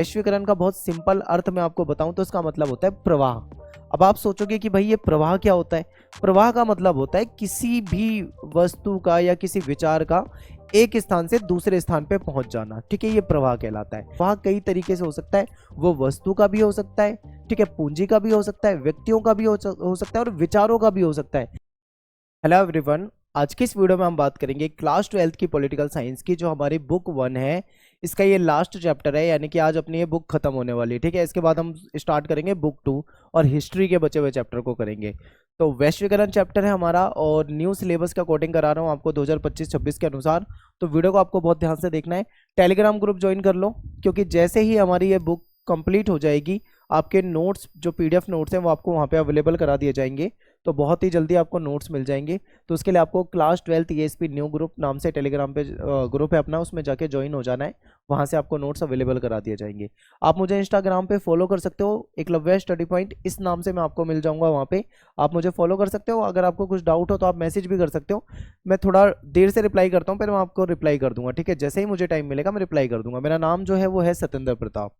वैश्वीकरण का बहुत सिंपल अर्थ मैं आपको बताऊं तो इसका मतलब होता है प्रवाह। अब आप सोचोगे कि भाई ये प्रवाह क्या होता है। प्रवाह का मतलब होता है किसी भी वस्तु का या किसी विचार का एक स्थान से दूसरे स्थान पे पहुंच जाना। ठीक है, ये प्रवाह कहलाता है। प्रवाह कई तरीके से हो सकता है, वो वस्तु का भी हो सकता है, ठीक है, पूंजी का भी हो सकता है, व्यक्तियों का भी हो सकता है और विचारों का भी हो सकता है। हेलो एवरीवन, आज की इस वीडियो में हम बात करेंगे क्लास 12th की पॉलिटिकल साइंस की, जो हमारी बुक 1 है। इसका ये लास्ट चैप्टर है, यानी कि आज अपनी ये बुक खत्म होने वाली है। ठीक है, इसके बाद हम स्टार्ट करेंगे बुक 2 और हिस्ट्री के बचे हुए चैप्टर को करेंगे। तो वैश्वीकरण चैप्टर है हमारा और न्यू सिलेबस का कोडिंग करा रहा हूँ आपको 2025-26 के अनुसार। तो वीडियो को आपको बहुत ध्यान से देखना है। टेलीग्राम ग्रुप ज्वाइन कर लो, क्योंकि जैसे ही हमारी ये बुक कंप्लीट हो जाएगी आपके नोट्स, जो पीडीएफ नोट्स हैं वो आपको वहाँ पे अवेलेबल करा दिए जाएंगे। तो बहुत ही जल्दी आपको नोट्स मिल जाएंगे। तो उसके लिए आपको class 12th ESP new group नाम से टेलीग्राम पे ग्रुप है अपना, उसमें जाके ज्वाइन हो जाना है। वहाँ से आपको नोट्स अवेलेबल करा दिए जाएंगे। आप मुझे इंस्टाग्राम पे फॉलो कर सकते हो, एकलव्य स्टडी पॉइंट इस नाम से मैं आपको मिल जाऊंगा। वहाँ पे आप मुझे फॉलो कर सकते हो। अगर आपको कुछ डाउट हो तो आप मैसेज भी कर सकते हो। मैं थोड़ा देर से रिप्लाई करता हूँ, फिर मैं आपको रिप्लाई कर दूंगा। ठीक है, जैसे ही मुझे टाइम मिलेगा मैं रिप्लाई कर दूंगा। मेरा नाम जो है वो है सत्येंद्र प्रताप।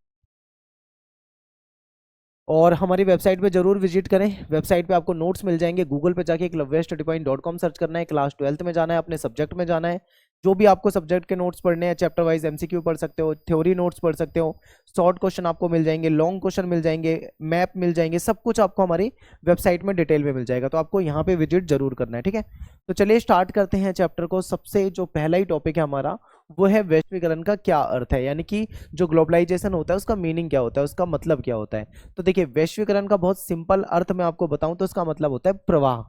और हमारी वेबसाइट पे जरूर विजिट करें। वेबसाइट पे आपको नोट्स मिल जाएंगे। गूगल पे जाके eklavyastudypoint.com सर्च करना है, क्लास 12th में जाना है, अपने सब्जेक्ट में जाना है। जो भी आपको सब्जेक्ट के नोट्स पढ़ने हैं, चैप्टर वाइज एमसीक्यू पढ़ सकते हो, थ्योरी नोट्स पढ़ सकते हो, शॉर्ट क्वेश्चन आपको मिल जाएंगे, लॉन्ग क्वेश्चन मिल जाएंगे, मैप मिल जाएंगे, सब कुछ आपको हमारी वेबसाइट में डिटेल में मिल जाएगा। तो आपको यहाँ पे विजिट जरूर करना है। ठीक है, तो चलिए स्टार्ट करते हैं चैप्टर को। सबसे जो पहला ही टॉपिक है हमारा वो है वैश्वीकरण का क्या अर्थ है, यानी कि जो ग्लोबलाइजेशन होता है उसका मीनिंग क्या होता है, उसका मतलब क्या होता है। तो देखिए, वैश्वीकरण का बहुत सिंपल अर्थ मैं आपको बताऊं तो इसका मतलब होता है प्रवाह।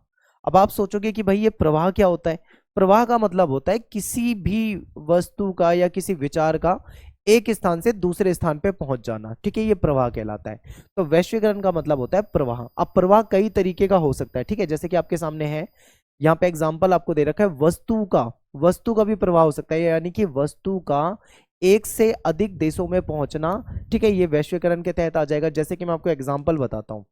अब आप सोचोगे कि भाई ये प्रवाह क्या होता है। प्रवाह का मतलब होता है किसी भी वस्तु का या किसी विचार का एक स्थान से दूसरे स्थान पे पहुंच जाना। ठीक है, ये प्रवाह कहलाता है। तो वैश्वीकरण का मतलब होता है प्रवाह। अब प्रवाह कई तरीके का हो सकता है। ठीक है, जैसे कि आपके सामने है, यहाँ पे एग्जाम्पल आपको दे रखा है वस्तु का भी प्रवाह हो सकता है, यानी कि वस्तु का एक से अधिक देशों में पहुंचना। ठीक है, ये वैश्वीकरण के तहत आ जाएगा। जैसे कि मैं आपको एग्जांपल बताता हूं,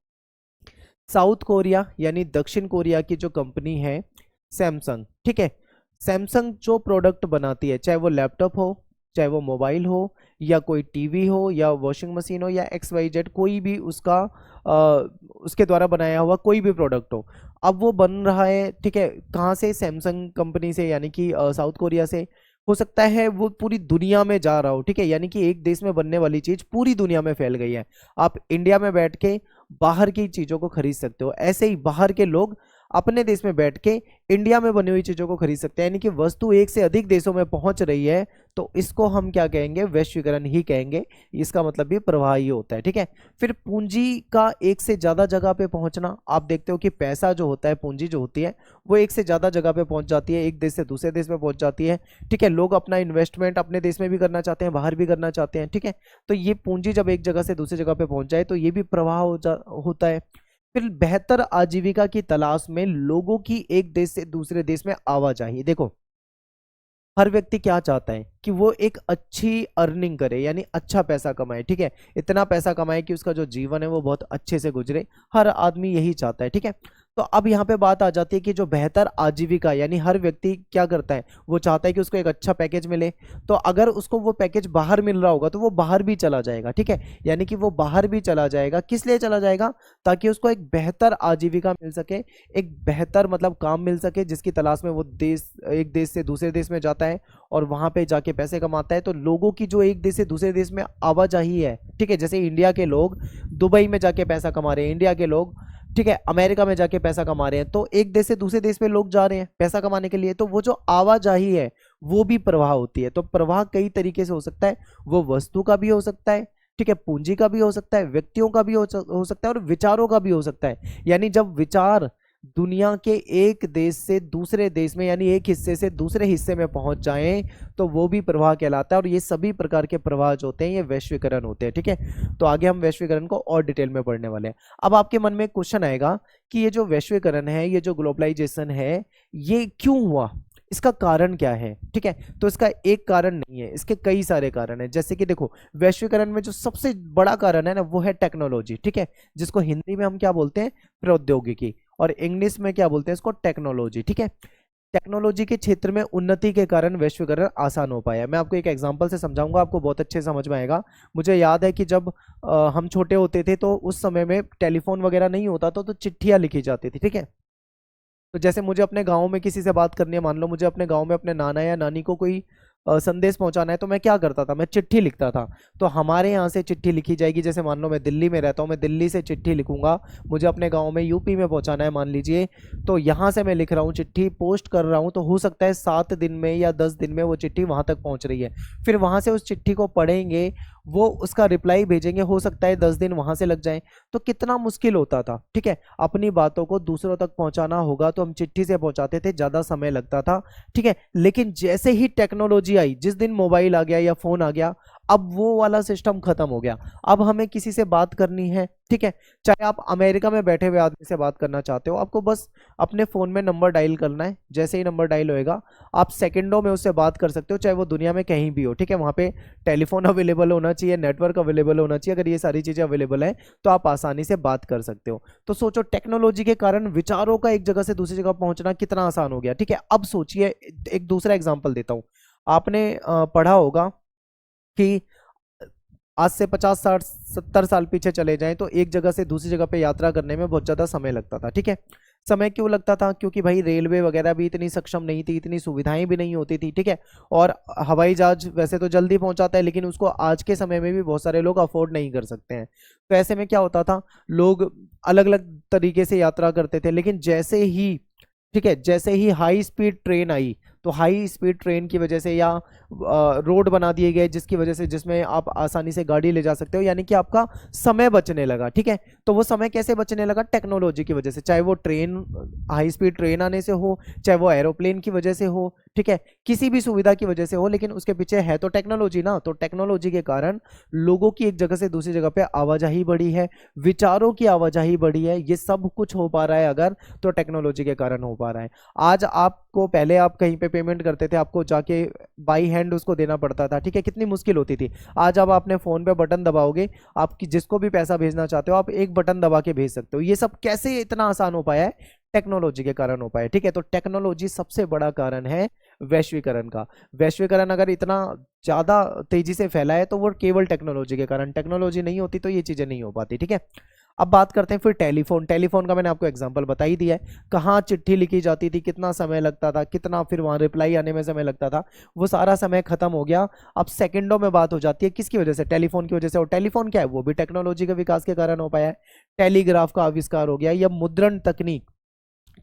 साउथ कोरिया यानी दक्षिण कोरिया की जो कंपनी है सैमसंग, ठीक है, सैमसंग जो प्रोडक्ट बनाती है, चाहे वो लैपटॉप हो, चाहे वो मोबाइल हो, या कोई टीवी हो, या वॉशिंग मशीन हो, या XYZ कोई भी उसका उसके द्वारा बनाया हुआ कोई भी प्रोडक्ट हो, अब वो बन रहा है। ठीक है, कहाँ से? सैमसंग कंपनी से, यानी कि साउथ कोरिया से। हो सकता है वो पूरी दुनिया में जा रहा हो। ठीक है, यानी कि एक देश में बनने वाली चीज पूरी दुनिया में फैल गई है। आप इंडिया में बैठ के बाहर की चीजों को खरीद सकते हो, ऐसे ही बाहर के लोग अपने देश में बैठ के इंडिया में बनी हुई चीजों को खरीद सकते हैं। यानी कि वस्तु एक से अधिक देशों में पहुंच रही है, तो इसको हम क्या कहेंगे? वैश्वीकरण ही कहेंगे। इसका मतलब भी प्रवाह ही होता है। ठीक है, फिर पूंजी का एक से ज्यादा जगह पे पहुंचना। आप देखते हो कि पैसा जो होता है, पूंजी जो होती है, वो एक से ज्यादा जगह पे पहुंच जाती है, एक देश से दूसरे देश में पहुंच जाती है। ठीक है, लोग अपना इन्वेस्टमेंट अपने देश में भी करना चाहते हैं, बाहर भी करना चाहते हैं। ठीक है, तो ये पूंजी जब एक जगह से दूसरी जगह पे पहुंच जाए तो ये भी प्रवाह होता है। फिर बेहतर आजीविका की तलाश में लोगों की एक देश से दूसरे देश में आवाजाही। देखो, हर व्यक्ति क्या चाहता है कि वो एक अच्छी अर्निंग करे, यानी अच्छा पैसा कमाए। ठीक है, इतना पैसा कमाए कि उसका जो जीवन है वो बहुत अच्छे से गुजरे। हर आदमी यही चाहता है। ठीक है, तो अब यहाँ पे बात आ जाती है कि जो बेहतर आजीविका, यानी हर व्यक्ति क्या करता है, वो चाहता है कि उसको एक अच्छा पैकेज मिले। तो अगर उसको वो पैकेज बाहर मिल रहा होगा तो वो बाहर भी चला जाएगा। ठीक है, यानी कि वो बाहर भी चला जाएगा। किस लिए चला जाएगा? ताकि उसको एक बेहतर आजीविका मिल सके, एक बेहतर मतलब काम मिल सके, जिसकी तलाश में वो एक देश से दूसरे देश में जाता है और वहां पे जाके पैसे कमाता है। तो लोगों की जो एक देश से दूसरे देश में आवाजाही है, ठीक है, जैसे इंडिया के लोग दुबई में जाके पैसा कमा रहे हैं, इंडिया के लोग, ठीक है, अमेरिका में जाके पैसा कमा रहे हैं, तो एक देश से दूसरे देश में लोग जा रहे हैं पैसा कमाने के लिए। तो वो जो आवाजाही है वो भी प्रवाह होती है। तो प्रवाह कई तरीके से हो सकता है, वो वस्तु का भी हो सकता है, ठीक है, पूंजी का भी हो सकता है, व्यक्तियों का भी हो सकता है और विचारों का भी हो सकता है। यानी जब विचार दुनिया के एक देश से दूसरे देश में, यानी एक हिस्से से दूसरे हिस्से में पहुंच जाएं, तो वो भी प्रवाह कहलाता है। और ये सभी प्रकार के प्रवाह जो होते हैं ये वैश्वीकरण होते हैं। ठीक है, तो आगे हम वैश्वीकरण को और डिटेल में पढ़ने वाले हैं। अब आपके मन में क्वेश्चन आएगा कि ये जो वैश्वीकरण है, ये जो ग्लोबलाइजेशन है, ये क्यों हुआ, इसका कारण क्या है? ठीक है, तो इसका एक कारण नहीं है, इसके कई सारे कारण हैं। जैसे कि देखो, वैश्वीकरण में जो सबसे बड़ा कारण है ना, वो है टेक्नोलॉजी। ठीक है, जिसको हिंदी में हम क्या बोलते हैं? प्रौद्योगिकी, और इंग्लिश में क्या बोलते हैं? इसको टेक्नोलॉजी। ठीक है, टेक्नोलॉजी के क्षेत्र में उन्नति के कारण वैश्वीकरण आसान हो पाया। मैं आपको एक एग्जांपल से समझाऊंगा, आपको बहुत अच्छे समझ में आएगा। मुझे याद है कि जब हम छोटे होते थे तो उस समय में टेलीफोन वगैरह नहीं होता था, तो चिट्ठियां लिखी जाती थी, ठीक है। तो जैसे मुझे अपने गांव में किसी से बात करनी है, मान लो मुझे अपने गांव में अपने नाना या नानी को कोई संदेश पहुंचाना है, तो मैं क्या करता था, मैं चिट्ठी लिखता था। तो हमारे यहाँ से चिट्ठी लिखी जाएगी, जैसे मान लो मैं दिल्ली में रहता हूँ, मैं दिल्ली से चिट्ठी लिखूंगा, मुझे अपने गांव में यूपी में पहुंचाना है मान लीजिए, तो यहाँ से मैं लिख रहा हूँ, चिट्ठी पोस्ट कर रहा हूँ, तो हो सकता है 7 दिन में या 10 दिन में वो चिट्ठी वहां तक पहुंच रही है। फिर वहां से उस चिट्ठी को पढ़ेंगे, वो उसका रिप्लाई भेजेंगे, हो सकता है 10 दिन वहां से लग जाए। तो कितना मुश्किल होता था, ठीक है। अपनी बातों को दूसरों तक पहुंचाना होगा तो हम चिट्ठी से पहुंचाते थे, ज्यादा समय लगता था, ठीक है। लेकिन जैसे ही टेक्नोलॉजी आई, जिस दिन मोबाइल आ गया या फोन आ गया, अब वो वाला सिस्टम खत्म हो गया। अब हमें किसी से बात करनी है, ठीक है, चाहे आप अमेरिका में बैठे हुए आदमी से बात करना चाहते हो, आपको बस अपने फोन में नंबर डायल करना है। जैसे ही नंबर डायल होएगा, आप सेकंडों में उससे बात कर सकते हो, चाहे वो दुनिया में कहीं भी हो, ठीक है। वहां पे टेलीफोन अवेलेबल होना चाहिए, नेटवर्क अवेलेबल होना चाहिए। अगर ये सारी चीजें अवेलेबल है तो आप आसानी से बात कर सकते हो। तो सोचो, टेक्नोलॉजी के कारण विचारों का एक जगह से दूसरी जगह पहुंचना कितना आसान हो गया, ठीक है। अब सोचिए, एक दूसरा एग्जाम्पल देता हूं। आपने पढ़ा होगा कि आज से 50 60 70 साल पीछे चले जाएं तो एक जगह से दूसरी जगह पे यात्रा करने में बहुत ज़्यादा समय लगता था, ठीक है। समय क्यों लगता था? क्योंकि भाई रेलवे वगैरह भी इतनी सक्षम नहीं थी, इतनी सुविधाएं भी नहीं होती थी, ठीक है। और हवाई जहाज वैसे तो जल्दी पहुंचाता है, लेकिन उसको आज के समय में भी बहुत सारे लोग अफोर्ड नहीं कर सकते हैं। तो ऐसे में क्या होता था, लोग अलग अलग तरीके से यात्रा करते थे। लेकिन जैसे ही, ठीक है, जैसे ही हाई स्पीड ट्रेन आई, तो हाई स्पीड ट्रेन की वजह से या रोड बना दिए गए जिसकी वजह से, जिसमें आप आसानी से गाड़ी ले जा सकते हो, यानी कि आपका समय बचने लगा, ठीक है। तो वो समय कैसे बचने लगा? टेक्नोलॉजी की वजह से। चाहे वो ट्रेन, हाई स्पीड ट्रेन आने से हो, चाहे वो एरोप्लेन की वजह से हो, ठीक है, किसी भी सुविधा की वजह से हो, लेकिन उसके पीछे है तो टेक्नोलॉजी ना। तो टेक्नोलॉजी के कारण लोगों की एक जगह से दूसरी जगह पे आवाजाही बढ़ी है, विचारों की आवाजाही बढ़ी है। ये सब कुछ हो पा रहा है अगर, तो टेक्नोलॉजी के कारण हो पा रहा है। आज आपको, पहले आप कहीं पे पेमेंट करते थे, आपको जाके बाई हैंड उसको देना पड़ता था, ठीक है, कितनी मुश्किल होती थी। आज आप अपने फोन पे बटन दबाओगे, आपकी जिसको भी पैसा भेजना चाहते हो आप एक बटन दबा के भेज सकते हो। ये सब कैसे इतना आसान हो पाया है? टेक्नोलॉजी के कारण हो पाया, ठीक है। तो टेक्नोलॉजी सबसे बड़ा कारण है वैश्वीकरण का। वैश्वीकरण अगर इतना ज्यादा तेजी से फैला है तो वो केवल टेक्नोलॉजी के कारण। टेक्नोलॉजी नहीं होती तो ये चीजें नहीं हो पाती, ठीक है। अब बात करते हैं फिर टेलीफोन। टेलीफोन का मैंने आपको एग्जांपल बता ही दिया है। कहाँ चिट्ठी लिखी जाती थी, कितना समय लगता था, कितना फिर वहां रिप्लाई आने में समय लगता था, वो सारा समय खत्म हो गया। अब सेकंडों में बात हो जाती है, किसकी वजह से? टेलीफोन की वजह से। और टेलीफोन क्या है? वो भी टेक्नोलॉजी के विकास के कारण हो पाया है। टेलीग्राफ का आविष्कार हो गया, या मुद्रण तकनीक,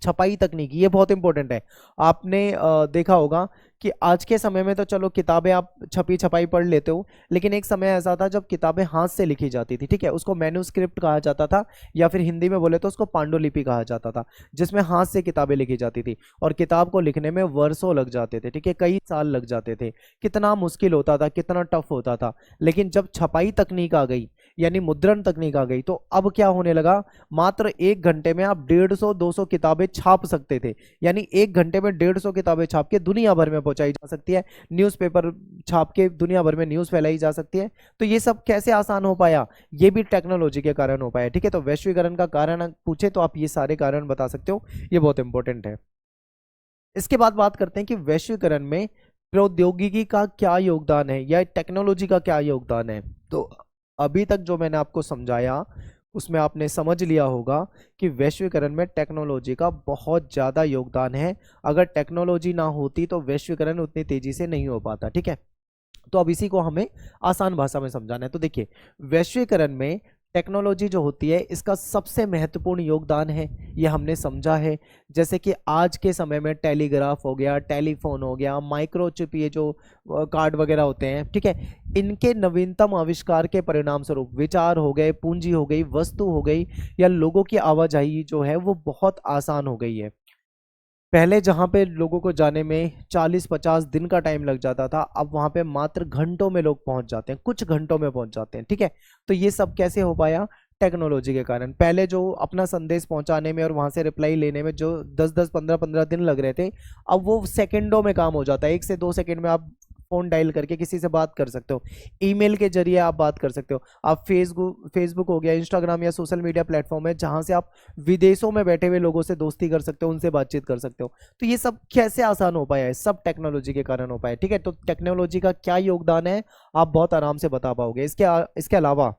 छपाई तकनीक, ये बहुत इंपॉर्टेंट है। आपने देखा होगा कि आज के समय में तो चलो किताबें आप छपी छपाई पढ़ लेते हो, लेकिन एक समय ऐसा था जब किताबें हाथ से लिखी जाती थी, ठीक है, उसको मैन्युस्क्रिप्ट कहा जाता था, या फिर हिंदी में बोले तो उसको पांडुलिपि कहा जाता था, जिसमें हाथ से किताबें लिखी जाती थी। और किताब को लिखने में वर्षों लग जाते थे, ठीक है, कई साल लग जाते थे। कितना मुश्किल होता था, कितना टफ होता था। लेकिन जब छपाई तकनीक आ गई, यानी मुद्रण तकनीक आ गई, तो अब क्या होने लगा, मात्र 1 घंटे में आप 150-200 किताबें छाप सकते थे। यानी 1 घंटे में 150 किताबें छाप के दुनिया भर में पहुंचाई जा सकती है। न्यूज़पेपर छाप के दुनिया भर में न्यूज़ फैलाई जा सकती है। तो ये सब कैसे आसान हो पाया? ये भी टेक्नोलॉजी के कारण हो पाया, ठीक है। तो वैश्वीकरण का कारण पूछे तो आप ये सारे कारण बता सकते हो, ये बहुत इंपॉर्टेंट है। इसके बाद बात करते हैं कि वैश्वीकरण में प्रौद्योगिकी का क्या योगदान है, या टेक्नोलॉजी का क्या योगदान है। तो अभी तक जो मैंने आपको समझाया उसमें आपने समझ लिया होगा कि वैश्वीकरण में टेक्नोलॉजी का बहुत ज़्यादा योगदान है। अगर टेक्नोलॉजी ना होती तो वैश्वीकरण उतनी तेजी से नहीं हो पाता, ठीक है। तो अब इसी को हमें आसान भाषा में समझाना है। तो देखिए, वैश्वीकरण में टेक्नोलॉजी जो होती है इसका सबसे महत्वपूर्ण योगदान है, ये हमने समझा है। जैसे कि आज के समय में टेलीग्राफ हो गया, टेलीफोन हो गया, माइक्रोचिप, ये जो कार्ड वगैरह होते हैं, ठीक है, इनके नवीनतम आविष्कार के परिणाम स्वरूप विचार हो गए, पूंजी हो गई, वस्तु हो गई, या लोगों की आवाजाही जो है वो बहुत आसान हो गई है। पहले जहाँ पे लोगों को जाने में 40-50 दिन का टाइम लग जाता था, अब वहाँ पे मात्र घंटों में लोग पहुँच जाते हैं, कुछ घंटों में पहुँच जाते हैं, ठीक है। तो ये सब कैसे हो पाया? टेक्नोलॉजी के कारण। पहले जो अपना संदेश पहुंचाने में और वहां से रिप्लाई लेने में जो 10-10 15-15 दिन लग रहे थे, अब वो सेकंडों में काम हो जाता है। 1 से 2 सेकंड में आप फोन डायल करके किसी से बात कर सकते हो, ईमेल के जरिए आप बात कर सकते हो, आप फेसबुक हो गया, इंस्टाग्राम या सोशल मीडिया प्लेटफॉर्म है जहां से आप विदेशों में बैठे हुए लोगों से दोस्ती कर सकते हो, उनसे बातचीत कर सकते हो। तो ये सब कैसे आसान हो पाया है? सब टेक्नोलॉजी के कारण हो पाया है। ठीक है, तो टेक्नोलॉजी का क्या योगदान है आप बहुत आराम से बता पाओगे। इसके अलावा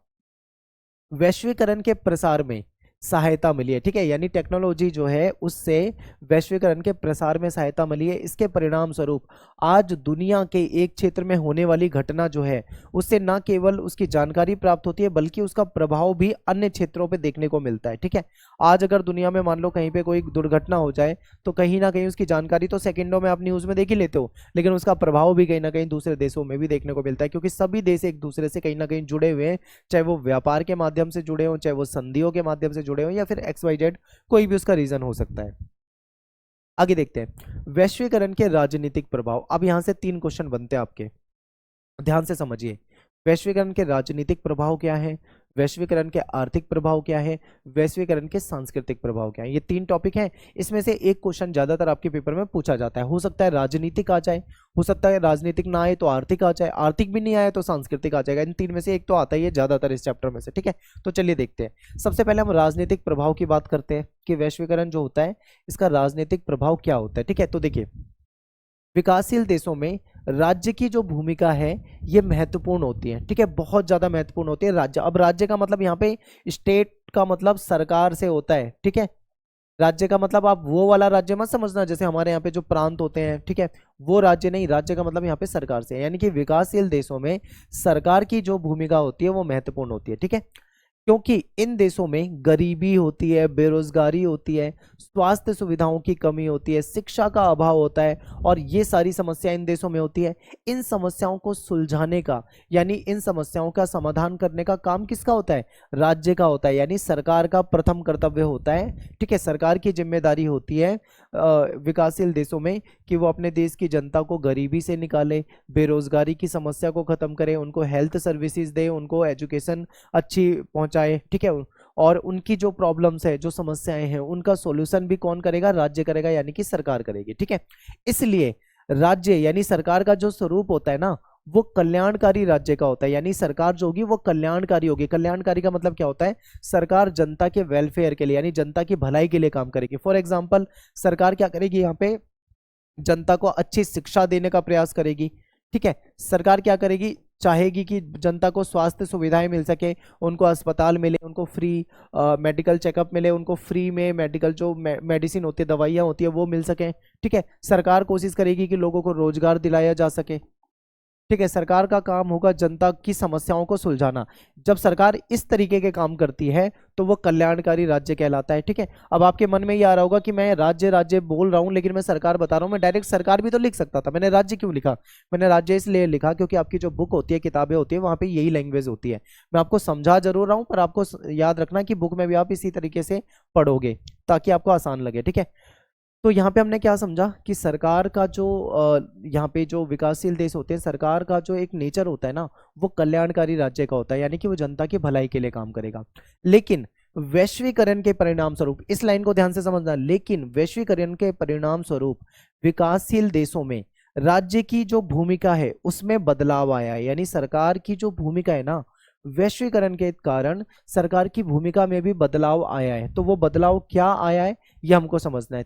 वैश्वीकरण के प्रसार में सहायता मिली है। ठीक है, यानी टेक्नोलॉजी जो है उससे वैश्वीकरण के प्रसार में सहायता मिली है। इसके परिणाम स्वरूप आज दुनिया के एक क्षेत्र में होने वाली घटना जो है उससे न केवल उसकी जानकारी प्राप्त होती है बल्कि उसका प्रभाव भी अन्य क्षेत्रों पे देखने को मिलता है। ठीक है, आज अगर दुनिया में मान लो कहीं पे कोई दुर्घटना हो जाए तो कहीं ना कहीं उसकी जानकारी तो सेकंडों में आप न्यूज़ में देख ही लेते हो, लेकिन उसका प्रभाव भी कहीं ना कहीं दूसरे देशों में भी देखने को मिलता है, क्योंकि सभी देश एक दूसरे से कहीं ना कहीं जुड़े हुए हैं, चाहे वो व्यापार के माध्यम से जुड़े हों, चाहे वो संधियों के माध्यम से जुड़े हो, या फिर XYZ कोई भी उसका रीजन हो सकता है। आगे देखते हैं वैश्वीकरण के राजनीतिक प्रभाव। अब यहां से 3 क्वेश्चन बनते हैं आपके, ध्यान से समझिए। वैश्वीकरण के राजनीतिक प्रभाव क्या है, वैश्वीकरण के आर्थिक प्रभाव क्या है, वैश्वीकरण के सांस्कृतिक प्रभाव क्या है। ये 3 टॉपिक हैं, इसमें से एक क्वेश्चन ज्यादातर आपके पेपर में पूछा जाता है। हो सकता है राजनीतिक आ जाए, हो सकता है राजनीतिक ना आए तो आर्थिक आ जाए, आर्थिक भी नहीं आए तो सांस्कृतिक आ जाएगा। इन 3 में से एक तो आता ही है ज्यादातर इस चैप्टर में से। ठीक है, तो चलिए देखते हैं। सबसे पहले हम राजनीतिक प्रभाव की बात करते हैं कि वैश्वीकरण जो होता है इसका राजनीतिक प्रभाव क्या होता है। ठीक है, तो देखिए विकासशील देशों में राज्य की जो भूमिका है ये महत्वपूर्ण होती है। ठीक है, बहुत ज्यादा महत्वपूर्ण होती है राज्य। अब राज्य का मतलब यहाँ पे स्टेट का मतलब सरकार से होता है। ठीक है, राज्य का मतलब आप वो वाला राज्य मत समझना जैसे हमारे यहाँ पे जो प्रांत होते हैं। ठीक है, वो राज्य नहीं, राज्य का मतलब यहाँ पे सरकार से है। यानी कि विकासशील देशों में सरकार की जो भूमिका होती है वो महत्वपूर्ण होती है। ठीक है, क्योंकि इन देशों में गरीबी होती है, बेरोजगारी होती है, स्वास्थ्य सुविधाओं की कमी होती है, शिक्षा का अभाव होता है, और ये सारी समस्या इन देशों में होती है। इन समस्याओं को सुलझाने का यानी इन समस्याओं का समाधान करने का काम किसका होता है? राज्य का होता है, यानी सरकार का प्रथम कर्तव्य होता है। ठीक है, सरकार की जिम्मेदारी होती है विकासशील देशों में कि वो अपने देश की जनता को गरीबी से निकाले, बेरोजगारी की समस्या को खत्म करे, उनको हेल्थ सर्विसेज दे, उनको एजुकेशन अच्छी पहुंचाए। ठीक है, और उनकी जो प्रॉब्लम्स है, जो समस्याएं हैं, उनका सॉल्यूशन भी कौन करेगा? राज्य करेगा, यानी कि सरकार करेगी। ठीक है, इसलिए राज्य यानी सरकार का जो स्वरूप होता है ना वो कल्याणकारी राज्य का होता है। यानी सरकार जो होगी वो कल्याणकारी होगी। कल्याणकारी का मतलब क्या होता है? सरकार जनता के वेलफेयर के लिए यानी जनता की भलाई के लिए काम करेगी। फॉर एग्जाम्पल सरकार क्या करेगी? यहाँ पे जनता को अच्छी शिक्षा देने का प्रयास करेगी। ठीक है, सरकार क्या करेगी? चाहेगी कि जनता को स्वास्थ्य सुविधाएं मिल सके, उनको अस्पताल मिले, उनको फ्री मेडिकल चेकअप मिले, उनको फ्री में मेडिकल जो मेडिसिन होती है, दवाइयाँ होती है वो मिल सके। ठीक है, सरकार कोशिश करेगी कि लोगों को रोजगार दिलाया जा सके। ठीक है, सरकार का काम होगा जनता की समस्याओं को सुलझाना। जब सरकार इस तरीके के काम करती है तो वो कल्याणकारी राज्य कहलाता है। ठीक है, अब आपके मन में ये आ रहा होगा कि मैं राज्य राज्य बोल रहा हूं लेकिन मैं सरकार बता रहा हूं, मैं डायरेक्ट सरकार भी तो लिख सकता था, मैंने राज्य क्यों लिखा? मैंने राज्य इसलिए लिखा क्योंकि आपकी जो बुक होती है, किताबें होती है, वहां पे यही लैंग्वेज होती है। मैं आपको समझा जरूर रहा हूं पर आपको याद रखना कि बुक में भी आप इसी तरीके से पढ़ोगे ताकि आपको आसान लगे। ठीक है, तो यहाँ पे हमने क्या समझा कि सरकार का जो यहाँ पे जो विकासशील देश होते हैं, सरकार का जो एक नेचर होता है ना वो कल्याणकारी राज्य का होता है, यानी कि वो जनता की भलाई के लिए काम करेगा। लेकिन वैश्वीकरण के परिणाम स्वरूप, इस लाइन को ध्यान से समझना, लेकिन वैश्वीकरण के परिणाम स्वरूप विकासशील देशों में राज्य की जो भूमिका है उसमें बदलाव आया है। यानी सरकार की जो भूमिका है ना, वैश्वीकरण के कारण सरकार की भूमिका में भी बदलाव आया है। तो वो बदलाव क्या आया है ये हमको समझना है।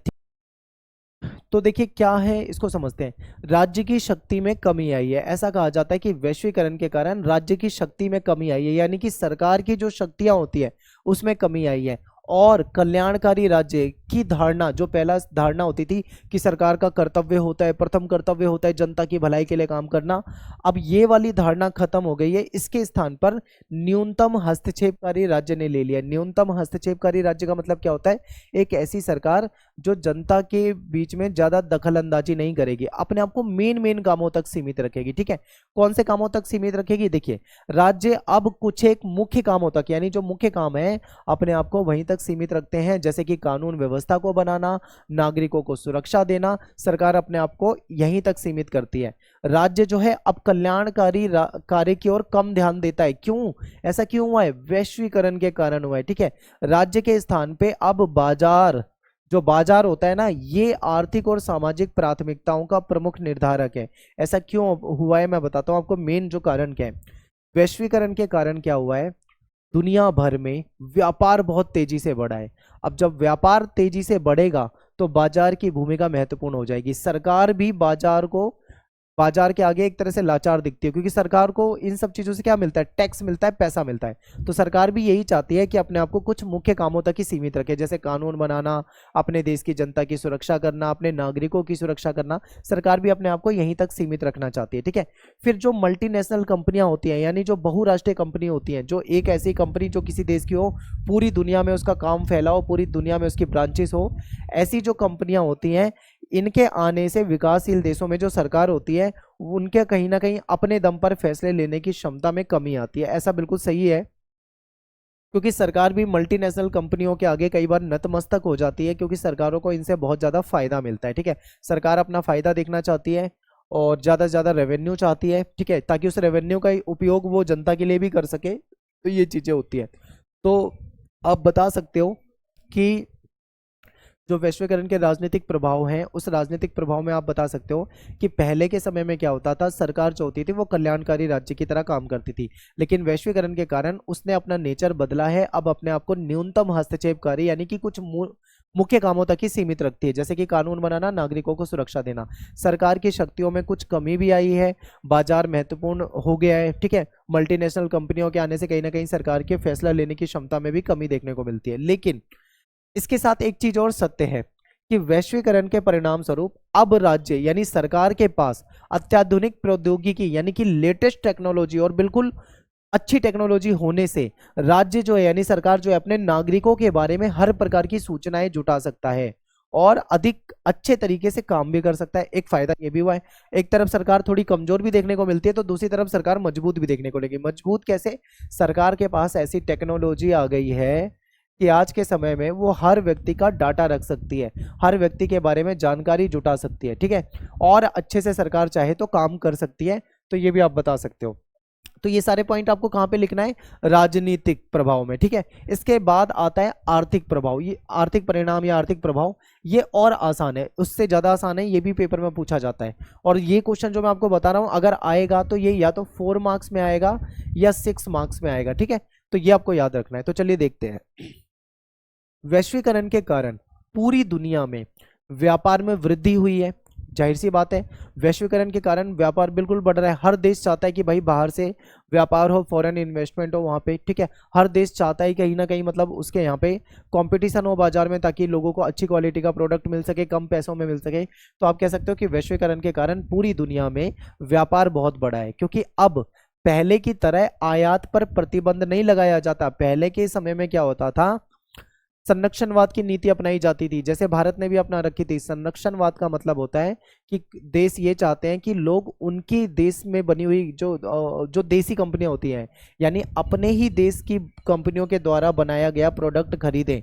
तो देखिए क्या है, इसको समझते हैं। राज्य की शक्ति में कमी आई है। ऐसा कहा जाता है कि वैश्वीकरण के कारण राज्य की शक्ति में कमी आई है, यानी कि सरकार की जो शक्तियां होती है उसमें कमी आई है। और कल्याणकारी राज्य की धारणा, जो पहला धारणा होती थी कि सरकार का कर्तव्य होता है, प्रथम कर्तव्य होता है जनता की भलाई के लिए काम करना, अब ये वाली धारणा खत्म हो गई है। इसके स्थान पर न्यूनतम हस्तक्षेपकारी राज्य ने ले लिया। न्यूनतम हस्तक्षेपकारी राज्य का मतलब क्या होता है? एक ऐसी सरकार जो जनता के बीच में ज्यादा दखल अंदाजी नहीं करेगी, अपने आप को मेन कामों तक सीमित रखेगी। ठीक है, कौन से कामों तक सीमित रखेगी? देखिए, राज्य अब कुछ एक मुख्य कामों तक, यानी जो मुख्य काम है अपने आप को वहीं तक सीमित रखते हैं, जैसे कि कानून व्यवस्था को बनाना, नागरिकों को सुरक्षा देना, सरकार अपने आप को यहीं तक सीमित करती है। राज्य जो है अब कल्याणकारी कार्य की ओर कम ध्यान देता है। क्यों? ऐसा क्यों हुआ है? वैश्वीकरण के कारण हुआ है। ठीक है, राज्य के स्थान पे अब बाजार जो बाजार होता है ना, ये आर्थिक और सामाजिक प्राथमिकताओं का प्रमुख निर्धारक है। ऐसा क्यों हुआ है मैं बताता हूँ आपको, मेन जो कारण क्या है। वैश्वीकरण के कारण क्या हुआ है, दुनिया भर में व्यापार बहुत तेजी से बढ़ा है। अब जब व्यापार तेजी से बढ़ेगा तो बाजार की भूमिका महत्वपूर्ण हो जाएगी। सरकार भी बाजार के आगे एक तरह से लाचार दिखती है, क्योंकि सरकार को इन सब चीजों से क्या मिलता है, टैक्स मिलता है, पैसा मिलता है। तो सरकार भी यही चाहती है कि अपने आप को कुछ मुख्य कामों तक ही सीमित रखे, जैसे कानून बनाना, अपने देश की जनता की सुरक्षा करना, अपने नागरिकों की सुरक्षा करना। सरकार भी अपने आप को यहीं तक सीमित रखना चाहती है, ठीक है। फिर जो मल्टीनेशनल कंपनियां होती हैं, यानी जो बहुराष्ट्रीय कंपनी होती हैं, जो एक ऐसी कंपनी जो किसी देश की हो, पूरी दुनिया में उसका काम फैला हो, पूरी दुनिया में उसकी ब्रांचेस हो, ऐसी जो कंपनियां होती हैं, इनके आने से विकासशील देशों में जो सरकार होती है, उनके कहीं ना कहीं अपने दम पर फैसले लेने की क्षमता में कमी आती है। ऐसा बिल्कुल सही है, क्योंकि सरकार भी मल्टीनेशनल कंपनियों के आगे कई बार नतमस्तक हो जाती है, क्योंकि सरकारों को इनसे बहुत ज़्यादा फायदा मिलता है, ठीक है। सरकार अपना फायदा देखना चाहती है और ज़्यादा से ज़्यादा रेवेन्यू चाहती है, ठीक है, ताकि उस रेवेन्यू का उपयोग वो जनता के लिए भी कर सके। तो ये चीज़ें होती है। तो आप बता सकते हो कि जो वैश्वीकरण के राजनीतिक प्रभाव हैं, उस राजनीतिक प्रभाव में आप बता सकते हो कि पहले के समय में क्या होता था, सरकार जो होती थी वो कल्याणकारी राज्य की तरह काम करती थी, लेकिन वैश्वीकरण के कारण उसने अपना नेचर बदला है। अब अपने आप को न्यूनतम हस्तक्षेपकारी यानी कि कुछ मुख्य कामों तक ही सीमित रखती है, जैसे कि कानून बनाना, नागरिकों को सुरक्षा देना। सरकार की शक्तियों में कुछ कमी भी आई है, बाजार महत्वपूर्ण हो गया है, ठीक है। मल्टीनेशनल कंपनियों के आने से कहीं ना कहीं सरकार के फैसला लेने की क्षमता में भी कमी देखने को मिलती है। लेकिन इसके साथ एक चीज और सत्य है कि वैश्वीकरण के परिणाम स्वरूप अब राज्य यानी सरकार के पास अत्याधुनिक प्रौद्योगिकी यानी कि लेटेस्ट टेक्नोलॉजी और बिल्कुल अच्छी टेक्नोलॉजी होने से राज्य जो है यानी सरकार जो है अपने नागरिकों के बारे में हर प्रकार की सूचनाएं जुटा सकता है और अधिक अच्छे तरीके से काम भी कर सकता है। एक फायदा ये भी हुआ है, एक तरफ सरकार थोड़ी कमजोर भी देखने को मिलती है, तो दूसरी तरफ सरकार मजबूत भी देखने को लगी। मजबूत कैसे, सरकार के पास ऐसी टेक्नोलॉजी आ गई है कि आज के समय में वो हर व्यक्ति का डाटा रख सकती है, हर व्यक्ति के बारे में जानकारी जुटा सकती है, ठीक है, और अच्छे से सरकार चाहे तो काम कर सकती है। तो ये भी आप बता सकते हो। तो ये सारे पॉइंट आपको कहाँ पे लिखना है, राजनीतिक प्रभाव में, ठीक है। इसके बाद आता है आर्थिक प्रभाव। ये आर्थिक परिणाम या आर्थिक प्रभाव ये और आसान है, उससे ज्यादा आसान है, ये भी पेपर में पूछा जाता है। और ये क्वेश्चन जो मैं आपको बता रहा हूं अगर आएगा तो ये या तो 4 मार्क्स में आएगा या 6 मार्क्स में आएगा, ठीक है। तो ये आपको याद रखना है। तो चलिए देखते हैं। वैश्वीकरण के कारण पूरी दुनिया में व्यापार में वृद्धि हुई है, जाहिर सी बात है। वैश्वीकरण के कारण व्यापार बिल्कुल बढ़ रहा है, हर देश चाहता है कि भाई बाहर से व्यापार हो, फॉरेन इन्वेस्टमेंट हो वहाँ पे, ठीक है। हर देश चाहता है कहीं ना कहीं मतलब उसके यहाँ पे कंपटीशन हो बाजार में, ताकि लोगों को अच्छी क्वालिटी का प्रोडक्ट मिल सके, कम पैसों में मिल सके। तो आप कह सकते हो कि वैश्वीकरण के कारण पूरी दुनिया में व्यापार बहुत बढ़ा है, क्योंकि अब पहले की तरह आयात पर प्रतिबंध नहीं लगाया जाता। पहले के समय में क्या होता था, संरक्षणवाद की नीति अपनाई जाती थी, जैसे भारत ने भी अपना रखी थी। संरक्षणवाद का मतलब होता है कि देश ये चाहते हैं कि लोग उनकी देश में बनी हुई जो देसी कंपनियां होती हैं, यानी अपने ही देश की कंपनियों के द्वारा बनाया गया प्रोडक्ट खरीदें,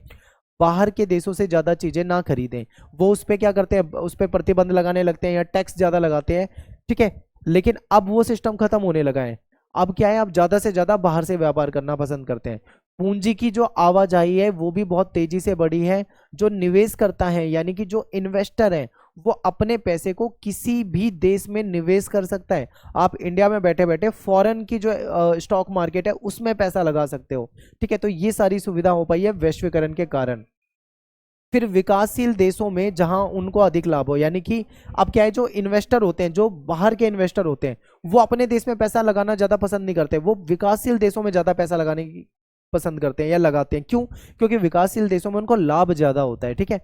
बाहर के देशों से ज्यादा चीजें ना खरीदें। वो उस पर क्या करते हैं, उस पर प्रतिबंध लगाने लगते हैं या टैक्स ज्यादा लगाते हैं, ठीक है। लेकिन अब वो सिस्टम खत्म होने लगा है। अब क्या है, अब ज्यादा से ज्यादा बाहर से व्यापार करना पसंद करते हैं। पूंजी की जो आवाजाही है वो भी बहुत तेजी से बढ़ी है। जो निवेश करता है यानी कि जो इन्वेस्टर है वो अपने पैसे को किसी भी देश में निवेश कर सकता है। आप इंडिया में बैठे बैठे फॉरेन की जो स्टॉक मार्केट है उसमें पैसा लगा सकते हो, ठीक है। तो ये सारी सुविधा हो पाई है वैश्वीकरण के कारण। फिर विकासशील देशों में जहां उनको अधिक लाभ हो, यानी कि अब क्या है, जो इन्वेस्टर होते हैं, जो बाहर के इन्वेस्टर होते हैं, वो अपने देश में पैसा लगाना ज्यादा पसंद नहीं करते, वो विकासशील देशों में ज्यादा पैसा लगाने की पसंद करते हैं या लगाते हैं। क्यों? क्योंकि विकासशील देशों में उनको लाभ ज्यादा होता है, ठीक है।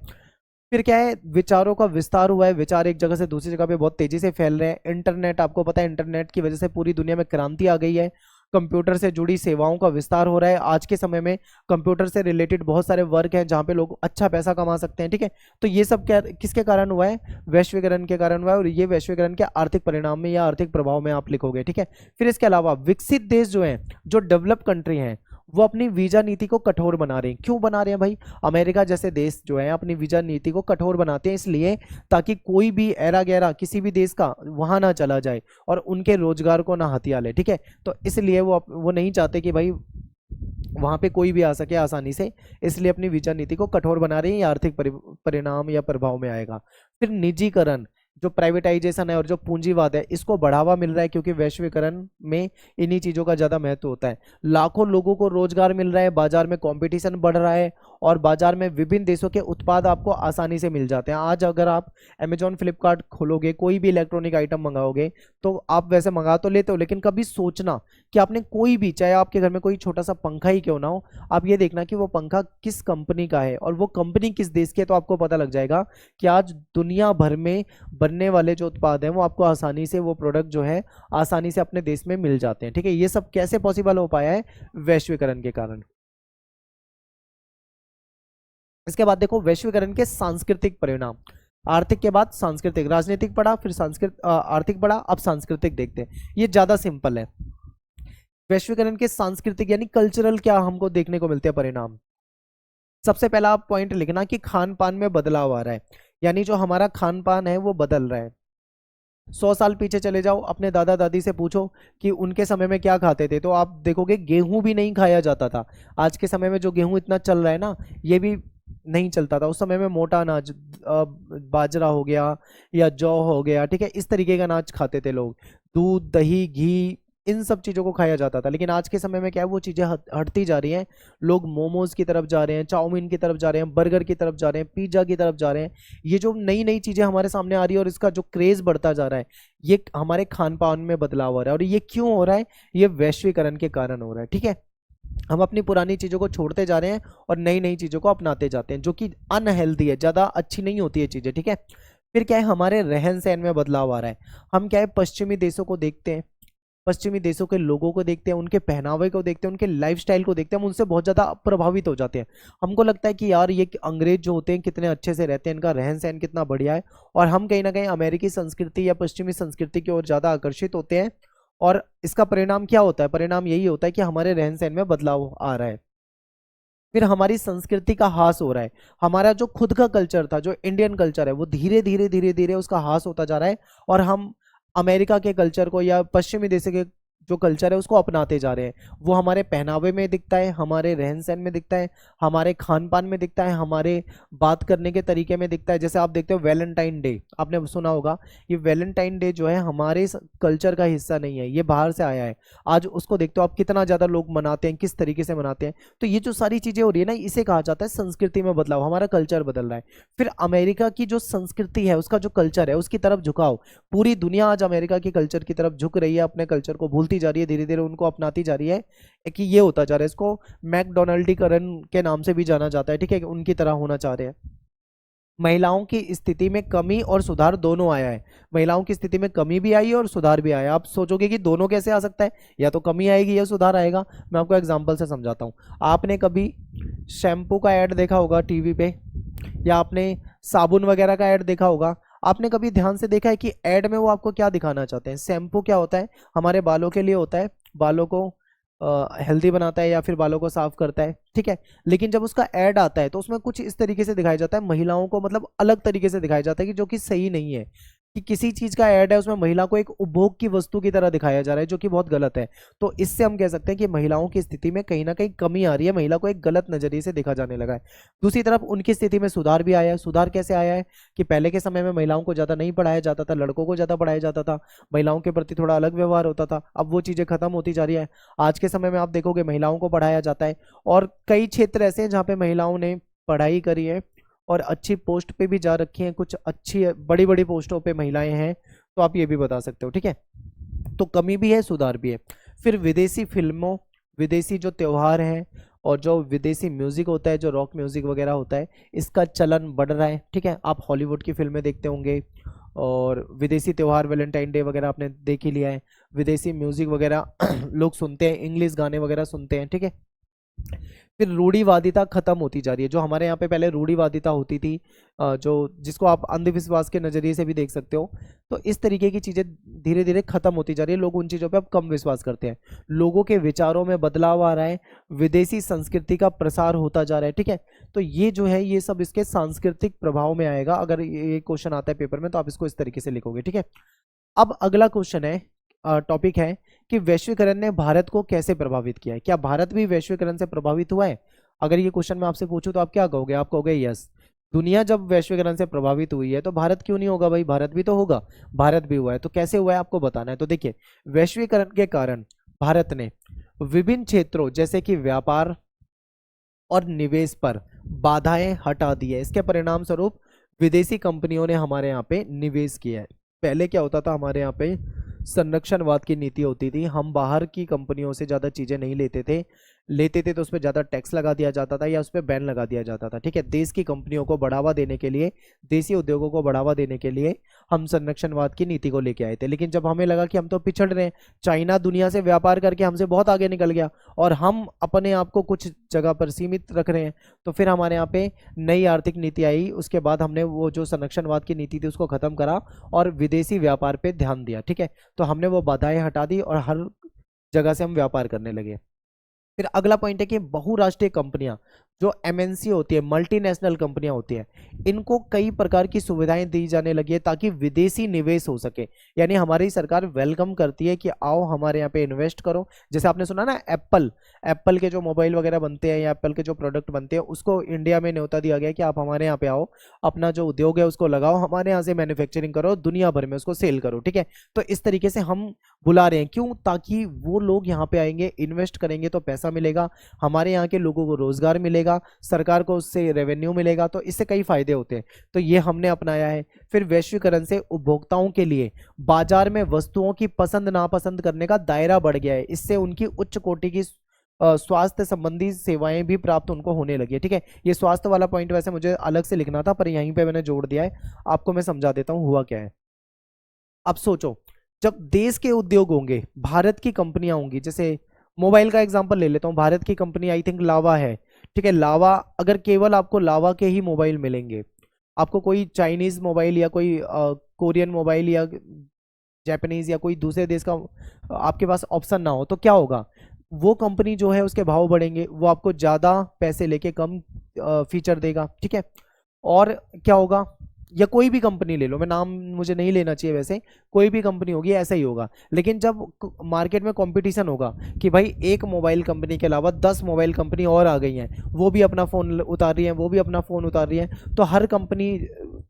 फिर क्या है, विचारों का विस्तार हुआ है, विचार एक जगह से दूसरी जगह पे बहुत तेजी से फैल रहे हैं। इंटरनेट, आपको पता है इंटरनेट की वजह से पूरी दुनिया में क्रांति आ गई है। कंप्यूटर से जुड़ी सेवाओं का विस्तार हो रहा है। आज के समय में कंप्यूटर से रिलेटेड बहुत सारे वर्क हैं जहां पे लोग अच्छा पैसा कमा सकते हैं, ठीक है। तो ये सब क्या किसके कारण हुआ है, वैश्वीकरण के कारण हुआ है। और ये वैश्वीकरण के आर्थिक परिणाम में या आर्थिक प्रभाव में आप लिखोगे, ठीक है। फिर इसके अलावा विकसित देश जो है, जो डेवलप कंट्री हैं, वो अपनी वीजा नीति को कठोर बना रहे हैं। क्यों बना रहे हैं भाई? अमेरिका जैसे देश जो है अपनी वीजा नीति को कठोर बनाते हैं इसलिए ताकि कोई भी ऐरा गैरा किसी भी देश का वहां ना चला जाए और उनके रोजगार को ना हथिया ले, ठीक है। तो इसलिए वो नहीं चाहते कि भाई वहां पे कोई भी आ सके आसानी से, इसलिए अपनी वीजा नीति को कठोर बना रही है। ये आर्थिक परिणाम या प्रभाव में आएगा। फिर निजीकरण, जो प्राइवेटाइजेशन है और जो पूंजीवाद है, इसको बढ़ावा मिल रहा है क्योंकि वैश्वीकरण में इन्हीं चीजों का ज्यादा महत्व होता है। लाखों लोगों को रोजगार मिल रहा है, बाजार में कंपटीशन बढ़ रहा है और बाजार में विभिन्न देशों के उत्पाद आपको आसानी से मिल जाते हैं। आज अगर आप अमेजॉन फ्लिपकार्ट खोलोगे, कोई भी इलेक्ट्रॉनिक आइटम मंगाओगे, तो आप वैसे मंगा तो लेते हो, लेकिन कभी सोचना कि आपने कोई भी, चाहे आपके घर में कोई छोटा सा पंखा ही क्यों ना हो, आप ये देखना कि वो पंखा किस कंपनी का है और वो कंपनी किस देश की है, तो आपको पता लग जाएगा कि आज दुनिया भर में बनने वाले जो उत्पाद हैं वो आपको आसानी से, वो प्रोडक्ट जो है आसानी से अपने देश में मिल जाते हैं। ठीक है, ये सब कैसे पॉसिबल हो पाया है? वैश्वीकरण के कारण। इसके बाद देखो वैश्वीकरण के सांस्कृतिक परिणाम। आर्थिक के बाद सांस्कृतिक, राजनीतिक पढ़ा, फिर आर्थिक पढ़ा, अब सांस्कृतिक देखते हैं। ये ज्यादा सिंपल है। वैश्वीकरण के सांस्कृतिक यानी कल्चरल क्या हमको देखने को मिलते हैं परिणाम। सबसे पहला आप पॉइंट लिखना कि खान पान में बदलाव आ रहा है, यानी जो हमारा खान पान है वो बदल रहा है। 100 साल पीछे चले जाओ, अपने दादा दादी से पूछो कि उनके समय में क्या खाते थे, तो आप देखोगे गेहूं भी नहीं खाया जाता था। आज के समय में जो गेहूं इतना चल रहा है ना, ये भी नहीं चलता था। उस समय में मोटा अनाज, बाजरा हो गया या जौ हो गया, ठीक है, इस तरीके का अनाज खाते थे लोग। दूध, दही, घी, इन सब चीज़ों को खाया जाता था। लेकिन आज के समय में क्या है, वो चीज़ें हटती जा रही हैं। लोग मोमोज की तरफ जा रहे हैं, चाउमीन की तरफ जा रहे हैं, बर्गर की तरफ जा रहे हैं, पिज्ज़ा की तरफ जा रहे हैं। ये जो नई नई चीज़ें हमारे सामने आ रही है और इसका जो क्रेज़ बढ़ता जा रहा है, ये हमारे खान पान में बदलाव हो रहा है। और ये क्यों हो रहा है? ये वैश्वीकरण के कारण हो रहा है। ठीक है, हम अपनी पुरानी चीज़ों को छोड़ते जा रहे हैं और नई नई चीज़ों को अपनाते जाते हैं, जो कि अनहेल्दी है, ज़्यादा अच्छी नहीं होती है चीज़ें। ठीक है, फिर क्या है, हमारे रहन सहन में बदलाव आ रहा है। हम क्या है, पश्चिमी देशों को देखते हैं, पश्चिमी देशों के लोगों को देखते हैं, उनके पहनावे को देखते हैं, उनके लाइफस्टाइल को देखते हैं, हम उनसे बहुत ज़्यादा प्रभावित हो जाते हैं। हमको लगता है कि यार ये अंग्रेज जो होते हैं कितने अच्छे से रहते हैं, इनका रहन सहन कितना बढ़िया है, और हम कहीं ना कहीं अमेरिकी संस्कृति या पश्चिमी संस्कृति की ओर ज़्यादा आकर्षित होते हैं। और इसका परिणाम क्या होता है? परिणाम यही होता है कि हमारे रहन सहन में बदलाव आ रहा है। फिर हमारी संस्कृति का ह्रास हो रहा है। हमारा जो खुद का कल्चर था, जो इंडियन कल्चर है, वो धीरे धीरे धीरे धीरे उसका ह्रास होता जा रहा है और हम अमेरिका के कल्चर को या पश्चिमी देश के जो कल्चर है उसको अपनाते जा रहे हैं। वो हमारे पहनावे में दिखता है, हमारे रहन सहन में दिखता है, हमारे खान पान में दिखता है, हमारे बात करने के तरीके में दिखता है। जैसे आप देखते हो वैलेंटाइन डे, आपने सुना होगा, ये वैलेंटाइन डे जो है हमारे कल्चर का हिस्सा नहीं है, ये बाहर से आया है। आज उसको देखते हो आप, कितना ज़्यादा लोग मनाते हैं, किस तरीके से मनाते हैं। तो ये जो सारी चीज़ें हो रही है ना, इसे कहा जाता है संस्कृति में बदलाव, हमारा कल्चर बदल रहा है। फिर अमेरिका की जो संस्कृति है, उसका जो कल्चर है, उसकी तरफ झुकाव। पूरी दुनिया आज अमेरिका की कल्चर की तरफ झुक रही है, अपने कल्चर को भूलती जा रही है, धीरे धीरे उनको अपनाती जा रही है। कि ये होता जा रहा है, इसको मैकडोनाल्डीकरण के नाम से भी जाना जाता है। ठीक है, उनकी तरह होना चाह रहे हैं। महिलाओं की स्थिति में कमी और सुधार दोनों आया है। महिलाओं की स्थिति में कमी भी आई है और सुधार भी आया। आप सोचोगे कि दोनों कैसे आ सकता है, या तो कमी आएगी या सुधार आएगा। मैं आपको एग्जांपल से समझाता हूँ। आपने कभी शैम्पू का ऐड देखा होगा टीवी पे, या आपने साबुन वगैरह का ऐड देखा होगा। आपने कभी ध्यान से देखा है कि ऐड में वो आपको क्या दिखाना चाहते हैं? शैम्पू क्या होता है? हमारे बालों के लिए होता है, बालों को हेल्दी बनाता है या फिर बालों को साफ करता है। ठीक है, लेकिन जब उसका ऐड आता है तो उसमें कुछ इस तरीके से दिखाया जाता है, महिलाओं को मतलब अलग तरीके से दिखाया जाता है, कि जो कि सही नहीं है। कि किसी चीज का ऐड है, उसमें महिला को एक उपभोग की वस्तु की तरह दिखाया जा रहा है, जो कि बहुत गलत है। तो इससे हम कह सकते हैं कि महिलाओं की स्थिति में कहीं ना कहीं कमी आ रही है, महिला को एक गलत नजरिए से देखा जाने लगा है। दूसरी तरफ उनकी स्थिति में सुधार भी आया है। सुधार कैसे आया है? कि पहले के समय में महिलाओं को ज्यादा नहीं पढ़ाया जाता था, लड़कों को ज्यादा पढ़ाया जाता था, महिलाओं के प्रति थोड़ा अलग व्यवहार होता था। अब वो चीजें खत्म होती जा रही है। आज के समय में आप देखोगे महिलाओं को पढ़ाया जाता है, और कई क्षेत्र ऐसे हैं जहाँ पे महिलाओं ने पढ़ाई करी है और अच्छी पोस्ट पे भी जा रखी हैं, कुछ अच्छी बड़ी बड़ी पोस्टों पे महिलाएं हैं। तो आप ये भी बता सकते हो। ठीक है, तो कमी भी है, सुधार भी है। फिर विदेशी फिल्मों, विदेशी जो त्योहार हैं और जो विदेशी म्यूजिक होता है, जो रॉक म्यूजिक वगैरह होता है, इसका चलन बढ़ रहा है। ठीक है, आप हॉलीवुड की फिल्में देखते होंगे, और विदेशी त्यौहार वैलेंटाइन डे वगैरह आपने देख ही लिया है। विदेशी म्यूजिक वगैरह लोग सुनते हैं, इंग्लिश गाने वगैरह सुनते हैं। ठीक है, फिर रूढ़िवादिता खत्म होती जा रही है। जो हमारे यहाँ पे पहले रूढ़िवादिता होती थी, जो जिसको आप अंधविश्वास के नजरिए से भी देख सकते हो, तो इस तरीके की चीजें धीरे धीरे खत्म होती जा रही है। लोग उन चीजों पे अब कम विश्वास करते हैं। लोगों के विचारों में बदलाव आ रहा है, विदेशी संस्कृति का प्रसार होता जा रहा है। ठीक है, तो ये जो है, ये सब इसके सांस्कृतिक प्रभाव में आएगा। अगर ये क्वेश्चन आता है पेपर में तो आप इसको इस तरीके से लिखोगे। ठीक है, अब अगला क्वेश्चन है, टॉपिक है कि वैश्वीकरण ने भारत को कैसे प्रभावित किया है, क्या भारत भी वैश्वीकरण से प्रभावित हुआ है? अगर ये क्वेश्चन मैं आपसे पूछूं तो आप क्या कहोगे? आप कहोगे यस। दुनिया जब वैश्वीकरण से प्रभावित हुई है तो भारत क्यों नहीं होगा भाई? भारत भी तो होगा। भारत भी हुआ है, तो कैसे हुआ है आपको बताना है। तो देखिए, वैश्वीकरण के कारण भारत ने विभिन्न क्षेत्रों जैसे कि व्यापार और निवेश पर बाधाएं हटा दी है। इसके परिणाम स्वरूप विदेशी कंपनियों ने हमारे यहाँ पे निवेश किया है। पहले क्या होता था, हमारे यहाँ पे संरक्षणवाद की नीति होती थी, हम बाहर की कंपनियों से ज़्यादा चीज़ें नहीं लेते थे तो उस पर ज़्यादा टैक्स लगा दिया जाता था या उस पर बैन लगा दिया जाता था। ठीक है, देश की कंपनियों को बढ़ावा देने के लिए, देसी उद्योगों को बढ़ावा देने के लिए हम संरक्षणवाद की नीति को लेके आए थे। लेकिन जब हमें लगा कि हम तो पिछड़ रहे हैं, चाइना दुनिया से व्यापार करके हमसे बहुत आगे निकल गया और हम अपने आप को कुछ जगह पर सीमित रख रहे हैं, तो फिर हमारे यहाँ पे नई आर्थिक नीति आई। उसके बाद हमने वो जो संरक्षणवाद की नीति थी उसको खत्म करा और विदेशी व्यापार पे ध्यान दिया। ठीक है, तो हमने वो बाधाएं हटा दी और हर जगह से हम व्यापार करने लगे। फिर अगला पॉइंट है कि बहुराष्ट्रीय कंपनियां जो एमएनसी होती है, मल्टीनेशनल कंपनियां होती है, इनको कई प्रकार की सुविधाएं दी जाने लगी है ताकि विदेशी निवेश हो सके। यानी हमारी सरकार वेलकम करती है कि आओ हमारे यहाँ पे इन्वेस्ट करो। जैसे आपने सुना ना, एप्पल के जो मोबाइल वगैरह बनते हैं या एप्पल के जो प्रोडक्ट बनते हैं उसको इंडिया में न्योता दिया गया कि आप हमारे यहाँ पे आओ, अपना जो उद्योग है उसको लगाओ, हमारे यहाँ से मैन्युफैक्चरिंग करो, दुनिया भर में उसको सेल करो। ठीक है, तो इस तरीके से हम बुला रहे हैं। क्यों? ताकि वो लोग यहाँ पे आएंगे, इन्वेस्ट करेंगे तो पैसा मिलेगा, हमारे यहाँ के लोगों को रोजगार मिलेगा, सरकार को उससे रेवेन्यू मिलेगा, तो इससे कई फायदे होते हैं। तो ये हमने अपनाया है। फिर वैश्वीकरण से उपभोक्ताओं के लिए बाजार में वस्तुओं की पसंद नापसंद करने का दायरा बढ़ गया है। इससे उनकी उच्च कोटि की स्वास्थ्य संबंधी सेवाएं भी प्राप्त उनको होने लगी है। ठीक है, ये स्वास्थ्य वाला पॉइंट वैसे मुझे अलग से लिखना था पर यहीं पे मैंने जोड़ दिया है, आपको मैं समझा देता हूं हुआ क्या है। अब सोचो, जब देश के उद्योग होंगे, भारत की कंपनियां होंगी, जैसे मोबाइल का एग्जांपल ले लेता हूं, भारत की कंपनी आई थिंक लावा है। ठीक है, लावा, अगर केवल आपको लावा के ही मोबाइल मिलेंगे, आपको कोई चाइनीज मोबाइल या कोई कोरियन मोबाइल या जापानीज या कोई दूसरे देश का आपके पास ऑप्शन ना हो, तो क्या होगा? वो कंपनी जो है उसके भाव बढ़ेंगे, वो आपको ज़्यादा पैसे लेके कम फीचर देगा। ठीक है, और क्या होगा? या कोई भी कंपनी ले लो, मैं नाम मुझे नहीं लेना चाहिए, वैसे कोई भी कंपनी होगी ऐसा ही होगा। लेकिन जब मार्केट में कंपटीशन होगा कि भाई एक मोबाइल कंपनी के अलावा 10 मोबाइल कंपनी और आ गई हैं, वो भी अपना फ़ोन उतार रही हैं, वो भी अपना फ़ोन उतार रही हैं, तो हर कंपनी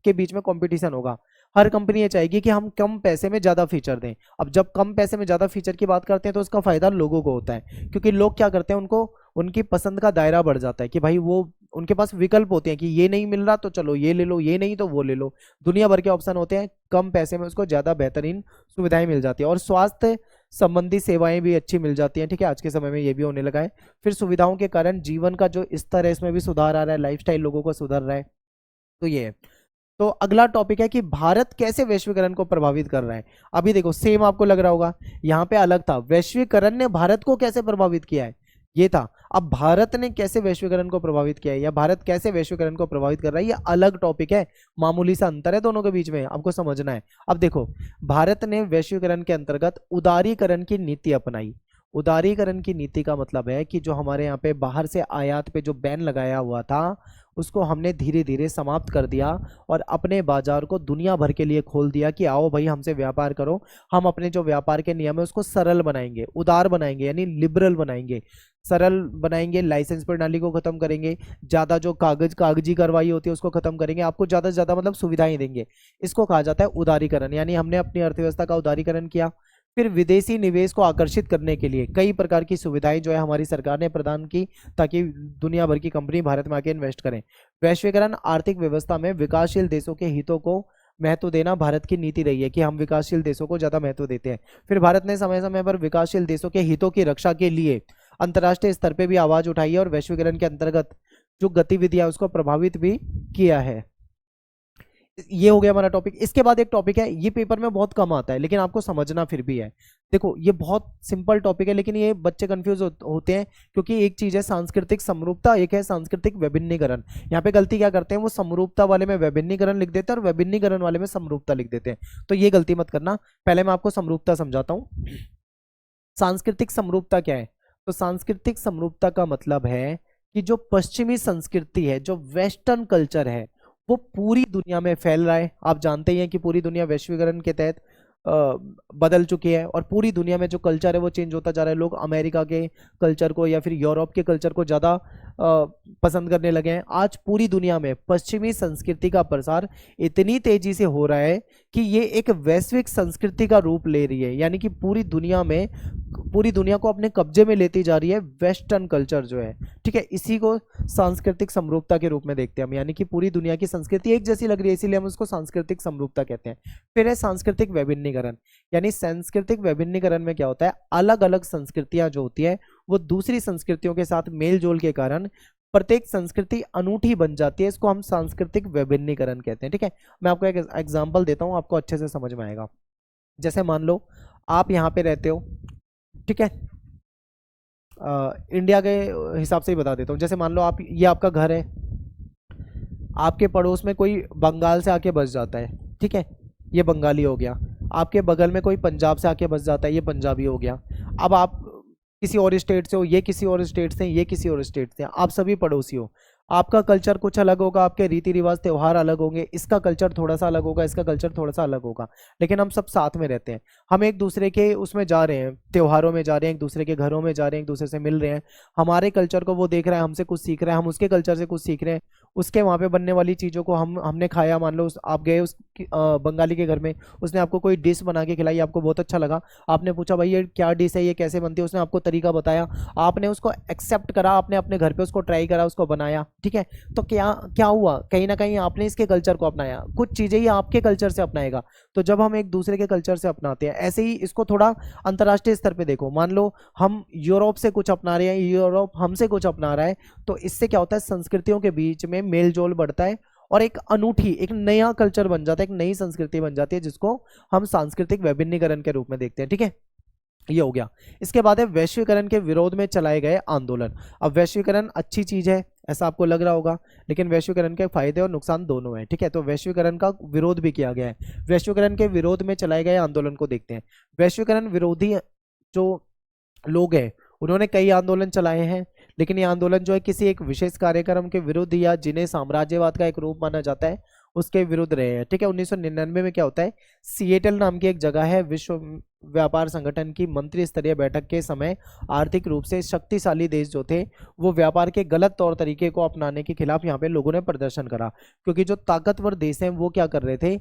के बीच में कंपटीशन होगा। हर कंपनी ये चाहेगी कि हम कम पैसे में ज़्यादा फीचर दें। अब जब कम पैसे में ज़्यादा फीचर की बात करते हैं तो उसका फ़ायदा लोगों को होता है, क्योंकि लोग क्या करते हैं, उनको उनकी पसंद का दायरा बढ़ जाता है कि भाई वो उनके पास विकल्प होते हैं कि ये नहीं मिल रहा तो चलो ये ले लो, ये नहीं तो वो ले लो, दुनिया भर के ऑप्शन होते हैं, कम पैसे में उसको ज़्यादा बेहतरीन सुविधाएं मिल जाती है और स्वास्थ्य संबंधी सेवाएं भी अच्छी मिल जाती हैं। ठीक है, आज के समय में ये भी होने लगा है। फिर सुविधाओं के कारण जीवन का जो स्तर है इसमें भी सुधार आ रहा है, लाइफस्टाइल लोगों को सुधर रहा है। तो ये है। तो अगला टॉपिक है कि भारत कैसे वैश्वीकरण को प्रभावित कर रहा है। अभी देखो, सेम आपको लग रहा होगा, यहाँ पे अलग था, वैश्वीकरण ने भारत को कैसे प्रभावित किया है, ये था। अब भारत ने कैसे वैश्वीकरण को प्रभावित किया है या भारत कैसे वैश्वीकरण को प्रभावित कर रहा है, ये अलग टॉपिक है, मामूली सा अंतर है दोनों के बीच में, आपको समझना है। अब देखो, भारत ने वैश्वीकरण के अंतर्गत उदारीकरण की नीति अपनाई। उदारीकरण की नीति का मतलब है कि जो हमारे यहाँ पे बाहर से आयात पे जो बैन लगाया हुआ था उसको हमने धीरे धीरे समाप्त कर दिया और अपने बाजार को दुनिया भर के लिए खोल दिया कि आओ भाई हमसे व्यापार करो। हम अपने जो व्यापार के नियम है उसको सरल बनाएंगे, उदार बनाएंगे, यानी लिबरल बनाएंगे, सरल बनाएंगे, लाइसेंस प्रणाली को खत्म करेंगे, ज़्यादा जो कागजी कार्रवाई होती है उसको खत्म करेंगे, आपको ज़्यादा से ज़्यादा मतलब सुविधाएं देंगे। इसको कहा जाता है उदारीकरण, यानी हमने अपनी अर्थव्यवस्था का उदारीकरण किया। फिर विदेशी निवेश को आकर्षित करने के लिए कई प्रकार की सुविधाएं जो है हमारी सरकार ने प्रदान की ताकि दुनिया भर की कंपनी भारत में आके इन्वेस्ट करें। वैश्वीकरण आर्थिक व्यवस्था में विकासशील देशों के हितों को महत्व देना भारत की नीति रही है कि हम विकासशील देशों को ज़्यादा महत्व देते हैं। फिर भारत ने समय समय पर विकासशील देशों के हितों की रक्षा के लिए अंतर्राष्ट्रीय स्तर पर भी आवाज़ उठाई है और वैश्वीकरण के अंतर्गत जो गतिविधियां उसको प्रभावित भी किया है। ये हो गया हमारा टॉपिक। इसके बाद एक टॉपिक है, ये पेपर में बहुत कम आता है लेकिन आपको समझना फिर भी है। देखो, ये बहुत सिंपल टॉपिक है लेकिन ये बच्चे कंफ्यूज होते हैं क्योंकि एक चीज है सांस्कृतिक समरूपता, एक है सांस्कृतिक विभिन्नीकरण। यहाँ पे गलती क्या करते हैं, वो समरूपता वाले में विभिन्नीकरण लिख देते हैं और विभिन्नीकरण वाले में समरूपता लिख देते हैं, तो ये गलती मत करना। पहले मैं आपको समरूपता समझाता हूँ। सांस्कृतिक समरूपता क्या है? तो सांस्कृतिक समरूपता का मतलब है कि जो पश्चिमी संस्कृति है, जो वेस्टर्न कल्चर है, वो पूरी दुनिया में फैल रहा है। आप जानते ही हैं कि पूरी दुनिया वैश्वीकरण के तहत बदल चुकी है और पूरी दुनिया में जो कल्चर है वो चेंज होता जा रहा है। लोग अमेरिका के कल्चर को या फिर यूरोप के कल्चर को ज़्यादा पसंद करने लगे हैं। आज पूरी दुनिया में पश्चिमी संस्कृति का प्रसार इतनी तेजी से हो रहा है कि ये एक वैश्विक संस्कृति का रूप ले रही है, यानी कि पूरी दुनिया में, पूरी दुनिया को अपने कब्जे में लेती जा रही है वेस्टर्न कल्चर जो है, ठीक है। इसी को सांस्कृतिक समरूपता के रूप में देखते हैं हम, यानी कि पूरी दुनिया की संस्कृति एक जैसी लग रही है, इसीलिए हम उसको सांस्कृतिक समरूपता कहते हैं। फिर है सांस्कृतिक वैभिन्नीकरण, यानी सांस्कृतिक वैभिन्नीकरण में क्या होता है, अलग अलग संस्कृतियां जो होती है वो दूसरी संस्कृतियों के साथ मेल जोल के कारण प्रत्येक संस्कृति अनूठी बन जाती है, इसको हम सांस्कृतिक वैभिन्नीकरण कहते हैं, ठीक है। मैं आपको एक एग्जांपल देता हूं, आपको अच्छे से समझ में आएगा। जैसे मान लो आप यहाँ पे रहते हो, ठीक है, इंडिया के हिसाब से ही बता देता हूँ। जैसे मान लो आप, ये आपका घर है, आपके पड़ोस में कोई बंगाल से आके बस जाता है, ठीक है, ये बंगाली हो गया। आपके बगल में कोई पंजाब से आके बस जाता है, ये पंजाबी हो गया। अब आप किसी और स्टेट से हो, ये किसी और स्टेट से, ये किसी और स्टेट से, आप सभी पड़ोसी हो। आपका कल्चर कुछ अलग होगा, आपके रीति रिवाज त्यौहार अलग होंगे, इसका कल्चर थोड़ा सा अलग होगा, इसका कल्चर थोड़ा सा अलग होगा, लेकिन हम सब साथ में रहते हैं। हम एक दूसरे के उसमें जा रहे हैं, त्योहारों में जा रहे हैं, एक दूसरे के घरों में जा रहे हैं, एक दूसरे से मिल रहे हैं। हमारे कल्चर को वो देख रहा है, हमसे कुछ सीख रहा है, हम उसके कल्चर से कुछ सीख रहे हैं। उसके वहाँ पे बनने वाली चीज़ों को हमने खाया। मान लो आप गए उस बंगाली के घर में, उसने आपको कोई डिश बना के खिलाई, आपको बहुत अच्छा लगा। आपने पूछा भाई ये क्या डिश है, ये कैसे बनती है, उसने आपको तरीका बताया, आपने उसको एक्सेप्ट करा, आपने अपने घर पे उसको ट्राई करा, उसको बनाया, ठीक है। तो क्या क्या हुआ, कहीं ना कहीं आपने इसके कल्चर को अपनाया, कुछ चीज़ें ये आपके कल्चर से अपनाएगा। तो जब हम एक दूसरे के कल्चर से अपनाते हैं, ऐसे ही इसको थोड़ा अंतर्राष्ट्रीय स्तर पे देखो। मान लो हम यूरोप से कुछ अपना रहे हैं, यूरोप हमसे कुछ अपना रहा है, तो इससे क्या होता है, संस्कृतियों के बीच में मेल जोल बढ़ता है और एक अनूठी, एक नया कल्चर बन जाता है, एक नई संस्कृति बन जाती है, जिसको हम सांस्कृतिक वैभिन्नीकरण के रूप में देखते हैं, ठीक है। ये हो गया। इसके बाद है वैश्वीकरण के विरोध में चलाए गए आंदोलन। अब वैश्वीकरण अच्छी चीज है ऐसा आपको लग रहा होगा, लेकिन वैश्वीकरण के फायदे और नुकसान दोनों हैं, ठीक है। तो वैश्वीकरण का विरोध भी किया गया है। वैश्वीकरण के विरोध में चलाए गए आंदोलन को देखते हैं। वैश्वीकरण विरोधी जो लोग हैं उन्होंने कई आंदोलन चलाए हैं, लेकिन ये आंदोलन जो है किसी एक विशेष कार्यक्रम के विरुद्ध या जिन्हें साम्राज्यवाद का एक रूप माना जाता है उसके विरुद्ध रहे हैं, ठीक है। 1999 में क्या होता है, सिएटल नाम की एक जगह है, विश्व व्यापार संगठन की मंत्री स्तरीय बैठक के समय आर्थिक रूप से शक्तिशाली देश जो थे वो व्यापार के गलत तौर तरीके को अपनाने के खिलाफ यहाँ पे लोगों ने प्रदर्शन करा, क्योंकि जो ताकतवर देश हैं वो क्या कर रहे थे,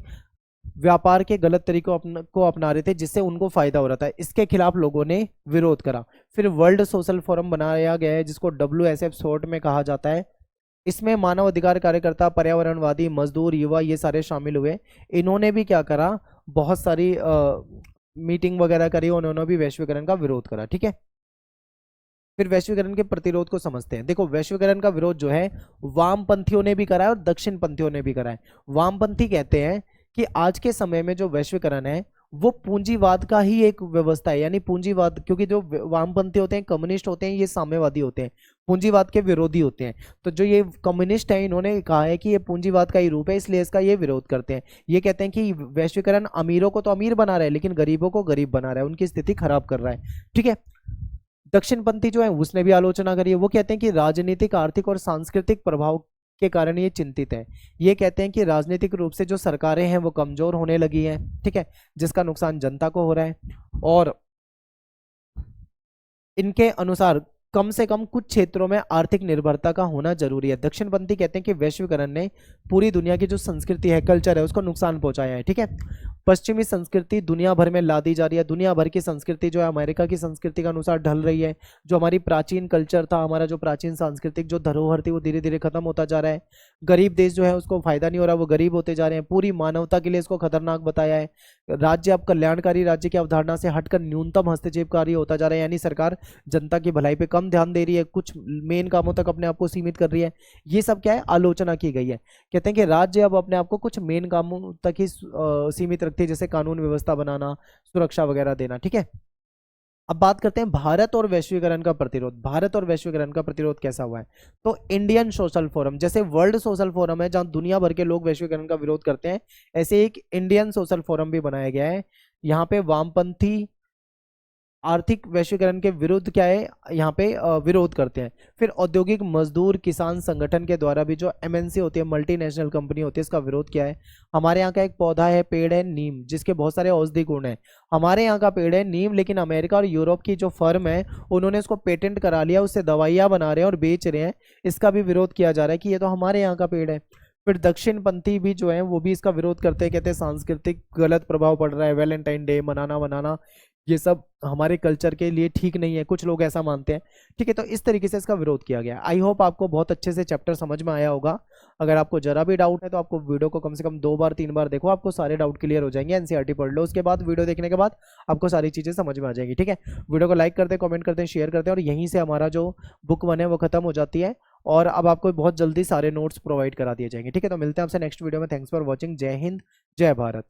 व्यापार के गलत तरीकों को अपना रहे थे, जिससे उनको फायदा हो रहा था। इसके खिलाफ लोगों ने विरोध करा। फिर वर्ल्ड सोशल फोरम बनाया गया है, जिसको WSF शॉर्ट में कहा जाता है। इसमें मानव अधिकार कार्यकर्ता, पर्यावरणवादी, मजदूर, युवा, ये सारे शामिल हुए। इन्होंने भी क्या करा, बहुत सारी मीटिंग वगैरह करी, उन्होंने भी वैश्वीकरण का विरोध करा, ठीक है। फिर वैश्वीकरण के प्रतिरोध को समझते हैं। देखो वैश्वीकरण का विरोध जो है वामपंथियों ने भी करा है और दक्षिण पंथियों ने भी करा है। वामपंथी कहते हैं कि आज के समय में जो वैश्वीकरण है वो पूंजीवाद का ही एक व्यवस्था है, यानी पूंजीवाद, क्योंकि जो वामपंथी होते हैं, कम्युनिस्ट होते हैं, ये साम्यवादी होते हैं, पूंजीवाद के विरोधी होते हैं। तो जो ये कम्युनिस्ट है इन्होंने कहा है कि ये पूंजीवाद का ही रूप है, इसलिए इसका ये विरोध करते हैं। ये कहते हैं कि वैश्वीकरण अमीरों को तो अमीर बना रहा है, लेकिन गरीबों को गरीब बना रहा है, उनकी स्थिति खराब कर रहा है, ठीक है। दक्षिणपंथी जो है उसने भी आलोचना करी है। वो कहते हैं कि राजनीतिक, आर्थिक और सांस्कृतिक प्रभाव के कारण ये चिंतित है। ये कहते हैं कि राजनीतिक रूप से जो सरकारें हैं वो कमजोर होने लगी हैं, ठीक है, जिसका नुकसान जनता को हो रहा है। और इनके अनुसार कम से कम कुछ क्षेत्रों में आर्थिक निर्भरता का होना जरूरी है। दक्षिणपंथी कहते हैं कि वैश्वीकरण ने पूरी दुनिया की जो संस्कृति है, कल्चर है, उसको नुकसान पहुंचाया है, ठीक है। पश्चिमी संस्कृति दुनिया भर में ला दी जा रही है। दुनिया भर की संस्कृति जो है अमेरिका की संस्कृति के अनुसार ढल रही है। जो हमारी प्राचीन कल्चर था, हमारा जो प्राचीन सांस्कृतिक जो धरोहर थी, वो धीरे धीरे खत्म होता जा रहा है। गरीब देश जो है उसको फायदा नहीं हो रहा, वो गरीब होते जा रहे हैं। पूरी मानवता के लिए इसको खतरनाक बताया है। राज्य अब कल्याणकारी राज्य की अवधारणा से हटकर न्यूनतम हस्तक्षेपकारी होता जा रहा है, यानी सरकार जनता की भलाई पे कम ध्यान दे रही है, कुछ मेन कामों तक अपने आप को सीमित कर रही है। ये सब क्या है, आलोचना की गई है। कहते हैं कि राज्य अब अपने आप को कुछ मेन कामों तक ही सीमित रखती है, जैसे कानून व्यवस्था बनाना, सुरक्षा वगैरह देना, ठीक है। अब बात करते हैं भारत और वैश्वीकरण का प्रतिरोध। भारत और वैश्वीकरण का प्रतिरोध कैसा हुआ है, तो इंडियन सोशल फोरम, जैसे वर्ल्ड सोशल फोरम है जहां दुनिया भर के लोग वैश्वीकरण का विरोध करते हैं, ऐसे एक इंडियन सोशल फोरम भी बनाया गया है। यहाँ पे वामपंथी आर्थिक वैश्वीकरण के विरुद्ध क्या है यहाँ पे विरोध करते हैं। फिर औद्योगिक मजदूर किसान संगठन के द्वारा भी जो एमएनसी होती है, मल्टीनेशनल कंपनी होती है, इसका विरोध किया है। हमारे यहाँ का एक पौधा है, पेड़ है नीम, जिसके बहुत सारे औषधि गुण हैं। हमारे यहाँ का पेड़ है नीम, लेकिन अमेरिका और यूरोप की जो फर्म है उन्होंने इसको पेटेंट करा लिया, उससे दवाइयाँ बना रहे हैं और बेच रहे हैं। इसका भी विरोध किया जा रहा है कि ये तो हमारे यहाँ का पेड़ है। फिर दक्षिण पंथी भी जो है वो भी इसका विरोध करते हैं, कहते हैं सांस्कृतिक गलत प्रभाव पड़ रहा है, वैलेंटाइन डे मनाना बनाना ये सब हमारे कल्चर के लिए ठीक नहीं है, कुछ लोग ऐसा मानते हैं। ठीक है, तो इस तरीके से इसका विरोध किया गया। आई होप आपको बहुत अच्छे से चैप्टर समझ में आया होगा। अगर आपको जरा भी डाउट है तो आपको वीडियो को कम से कम 2 बार 3 बार देखो, आपको सारे डाउट क्लियर हो जाएंगे। एनसीईआरटी पढ़ लो, उसके बाद वीडियो देखने के बाद आपको सारी चीज़ें समझ में आ जाएंगी। ठीक है, वीडियो को लाइक करते हैं, कमेंट करते हैं, शेयर करते हैं, और यहीं से हमारा जो बुक 1 है वो खत्म हो जाती है, और अब आपको बहुत जल्दी सारे नोट्स प्रोवाइड करा दिए जाएंगे। ठीक है, तो मिलते हैं आपसे नेक्स्ट वीडियो में। Thanks for watching. जय हिंद, जय भारत।